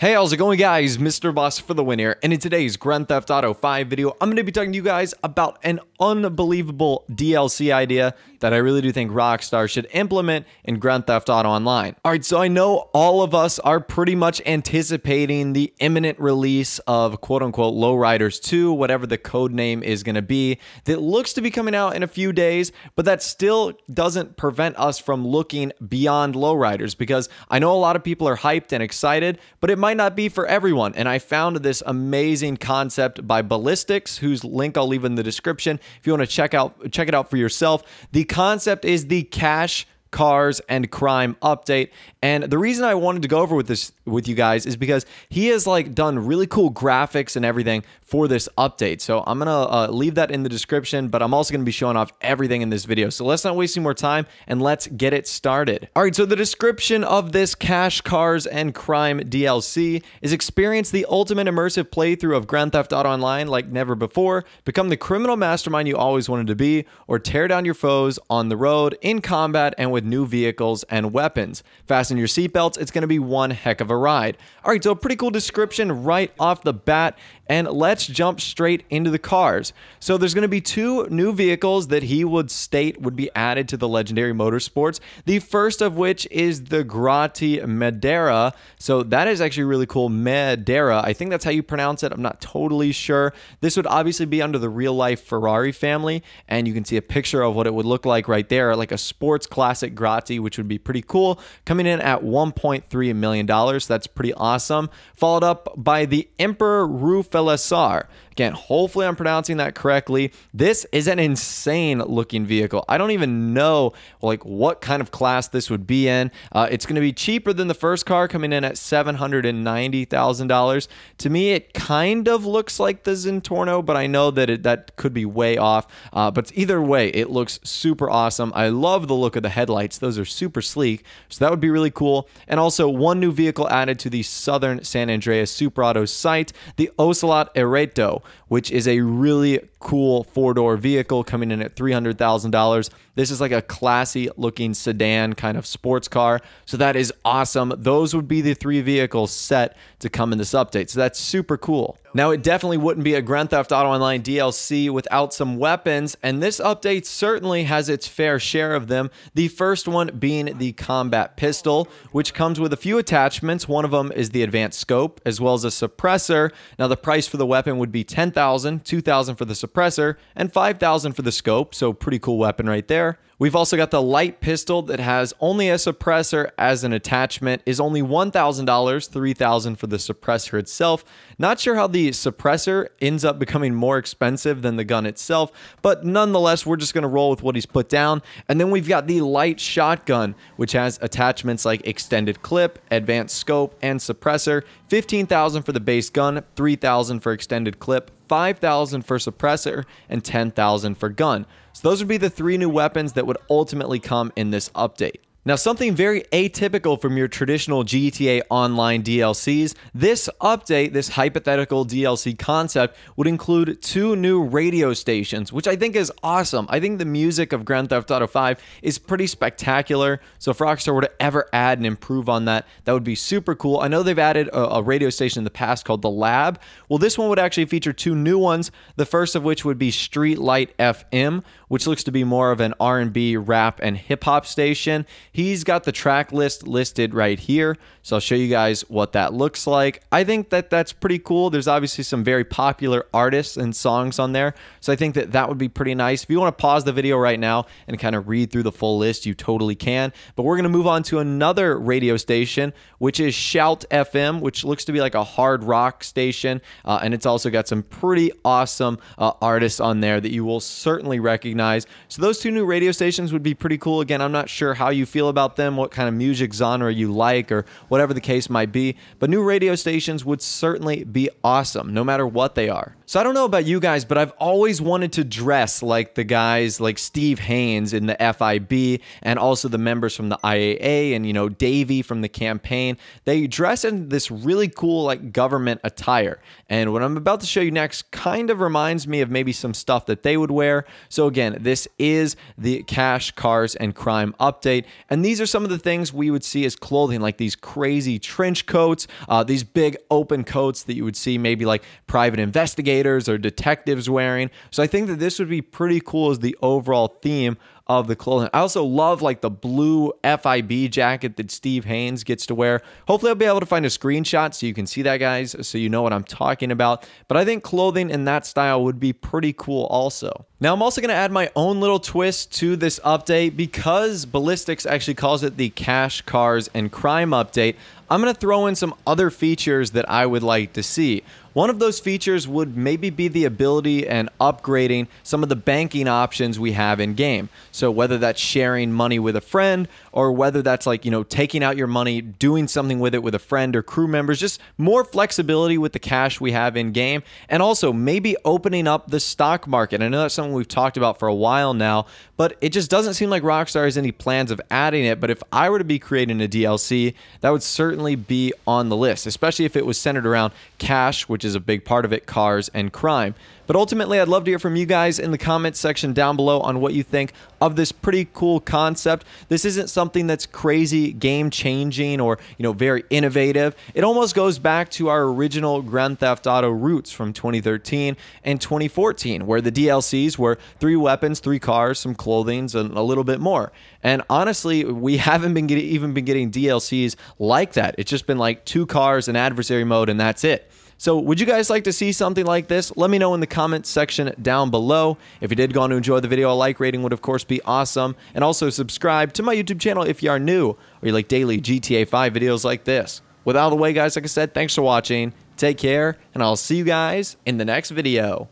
Hey, how's it going, guys? Mr. Boss for the win here, and in today's Grand Theft Auto 5 video, I'm going to be talking to you guys about an unbelievable DLC idea that I really do think Rockstar should implement in Grand Theft Auto Online. Alright, so I know all of us are pretty much anticipating the imminent release of quote-unquote Lowriders 2, whatever the code name is going to be, that looks to be coming out in a few days, but that still doesn't prevent us from looking beyond Lowriders, because I know a lot of people are hyped and excited, but it might not be for everyone. And I found this amazing concept by Ballistics, whose link I'll leave in the description if you want to check it out for yourself. The concept is the Cash, Cars, and Crime update. And the reason I wanted to go over with you guys is because he has done really cool graphics and everything for this update. So I'm gonna leave that in the description, but I'm also gonna be showing off everything in this video. So let's not waste any more time and let's get it started. All right, so the description of this Cash, Cars, and Crime DLC is: experience the ultimate immersive playthrough of Grand Theft Auto Online like never before, become the criminal mastermind you always wanted to be, or tear down your foes on the road, in combat, and with new vehicles and weapons. Fasten your seatbelts, it's going to be one heck of a ride. All right, so a pretty cool description right off the bat, and let's jump straight into the cars. So there's going to be two new vehicles that he would state would be added to the Legendary Motorsports. The first of which is the Grotti Madera. So that is actually really cool. Madera, I think that's how you pronounce it. I'm not totally sure. This would obviously be under the real life Ferrari family, and you can see a picture of what it would look like right there, like a sports classic Grotti, which would be pretty cool, coming in at $1.3 million. That's pretty awesome. Followed up by the Emperor Rufalesar. Again, hopefully I'm pronouncing that correctly. This is an insane looking vehicle. I don't even know what kind of class this would be in. It's going to be cheaper than the first car, coming in at $790,000. To me, it kind of looks like the Zentorno, but I know that that could be way off. But either way, it looks super awesome. I love the look of the headlights. Those are super sleek, so that would be really cool. And also one new vehicle added to the Southern San Andreas Super Auto site, the Ocelot Ereto, which is a really cool four-door vehicle coming in at $300,000. This is like a classy looking sedan kind of sports car, so that is awesome. Those would be the three vehicles set to come in this update, so that's super cool. Now, it definitely wouldn't be a Grand Theft Auto Online DLC without some weapons, and this update certainly has its fair share of them. The first one being the combat pistol, which comes with a few attachments. One of them is the advanced scope, as well as a suppressor. Now, the price for the weapon would be $10,000, $2,000 for the suppressor, and $5,000 for the scope, so pretty cool weapon right there. We've also got the light pistol that has only a suppressor as an attachment, is only $1,000, $3,000 for the suppressor itself. Not sure how the suppressor ends up becoming more expensive than the gun itself, but nonetheless, we're just going to roll with what he's put down. And then we've got the light shotgun, which has attachments like extended clip, advanced scope, and suppressor. $15,000 for the base gun, $3,000 for extended clip, $5,000 for suppressor, and $10,000 for gun. So those would be the three new weapons that would ultimately come in this update. Now, something very atypical from your traditional GTA Online DLCs, this update, this hypothetical DLC concept, would include two new radio stations, which I think is awesome. I think the music of Grand Theft Auto 5 is pretty spectacular, so if Rockstar were to ever add and improve on that, that would be super cool. I know they've added a radio station in the past called The Lab. Well, this one would actually feature two new ones, the first of which would be Street Light FM, which looks to be more of an R&B, rap, and hip-hop station. He's got the track list listed right here, so I'll show you guys what that looks like. I think that that's pretty cool. There's obviously some very popular artists and songs on there, so I think that that would be pretty nice. If you want to pause the video right now and kind of read through the full list, you totally can. But we're going to move on to another radio station, which is Shout FM, which looks to be like a hard rock station, and it's also got some pretty awesome artists on there that you will certainly recognize. So those two new radio stations would be pretty cool. Again, I'm not sure how you feel about them, what kind of music genre you like, or whatever the case might be, but new radio stations would certainly be awesome, no matter what they are. So I don't know about you guys, but I've always wanted to dress like the guys like Steve Haynes in the FIB, and also the members from the IAA, and, you know, Davey from the campaign. They dress in this really cool government attire, and what I'm about to show you next kind of reminds me of maybe some stuff that they would wear. So again, this is the Cash, Cars, and Crime update, And these are some of the things we would see as clothing, like these crazy trench coats, these big open coats that you would see maybe like private investigators or detectives wearing. So I think that this would be pretty cool as the overall theme of the clothing. I also love like the blue FIB jacket that Steve Haynes gets to wear. Hopefully I'll be able to find a screenshot so you can see that, guys, so you know what I'm talking about. But I think clothing in that style would be pretty cool also. Now, I'm also going to add my own little twist to this update because Ballistics actually calls it the Cash, Cars, and Crime update. I'm going to throw in some other features that I would like to see. One of those features would maybe be the ability and upgrading some of the banking options we have in game. So whether that's sharing money with a friend or whether that's like, you know, taking out your money, doing something with it with a friend or crew members, just more flexibility with the cash we have in game. And also maybe opening up the stock market. I know that's something we've talked about for a while now, but it just doesn't seem like Rockstar has any plans of adding it. But if I were to be creating a DLC, that would certainly be on the list, especially if it was centered around cash, which is a big part of it, cars, and crime. But ultimately, I'd love to hear from you guys in the comments section down below on what you think of this pretty cool concept. This isn't something that's crazy game-changing or, you know, very innovative. It almost goes back to our original Grand Theft Auto roots from 2013 and 2014, where the DLCs were 3 weapons, 3 cars, some clothing, and a little bit more. And honestly, we haven't been even been getting DLCs like that. It's just been like 2 cars, an adversary mode, and that's it. So would you guys like to see something like this? Let me know in the comments section down below. If you did go on to enjoy the video, a like rating would of course be awesome. And also subscribe to my YouTube channel if you are new or you like daily GTA 5 videos like this. With all the way, guys, like I said, thanks for watching. Take care, and I'll see you guys in the next video.